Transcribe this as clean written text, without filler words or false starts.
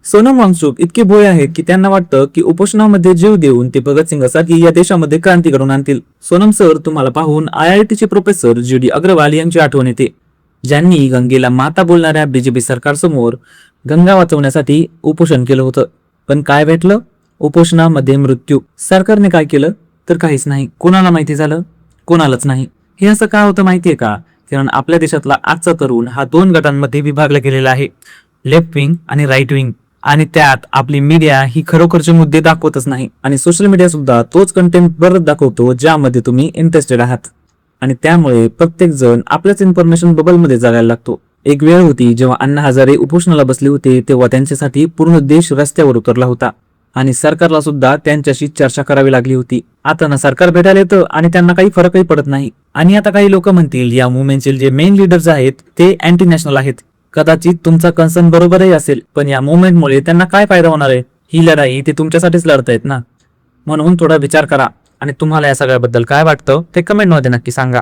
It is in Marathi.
सोनम वांगचुक इतके भोळे आहेत की त्यांना वाटतं की उपोषणामध्ये जीव देऊन ते भगतसिंगासारखी या देशामध्ये क्रांती करून आणतील. सोनम सर तुम्हाला पाहून IITचे प्रोफेसर GD अग्रवाल यांची आठवण येते, ज्यांनी गंगेला माता बोलणाऱ्या BJP सरकारसमोर गंगा वाचवण्यासाठी उपोषण केलं होतं. पण काय भेटलं? उपोषणामध्ये मृत्यू. सरकारने काय केलं? तर काहीच नाही. कोणाला माहिती झालं? कोणालाच नाही. हे असं का होतं माहितीये का? कारण आपल्या देशातला आजचा तरुण हा 2 गटांमध्ये विभागला गेलेला आहे, लेफ्ट विंग आणि राईट विंग. आणि त्यात आपली मीडिया ही खरोखरचे मुद्दे दाखवतच नाही आणि सोशल मीडिया सुद्धा तोच कंटेंट परत दाखवतो ज्यामध्ये तुम्ही इंटरेस्टेड आहात. आणि त्यामुळे प्रत्येक जण आपल्याच इन्फॉर्मेशन बबल मध्ये जगायला लागतो. एक वेळ होती जेव्हा अण्णा हजारे उपोषणाला बसले होते, तेव्हा त्यांच्यासाठी पूर्ण देश रस्त्यावर उतरला होता आणि सरकारला सुद्धा त्यांच्याशी चर्चा करावी लागली होती. आता ना सरकार भेटायला येतं आणि त्यांना काही फरकही पडत नाही. आणि आता काही लोक म्हणतील या मुवमेंटचे जे मेन लीडर्स आहेत ते अँटी नॅशनल आहेत. कदाचित तुमचा कन्सर्न बरोबरही असेल, पण या मुवमेंटमुळे त्यांना काय फायदा होणार आहे? ही लढाई ते तुमच्यासाठीच लढतायत ना. म्हणून थोडा विचार करा आणि तुम्हाला या सगळ्याबद्दल काय वाटतं ते कमेंटमध्ये नक्की सांगा.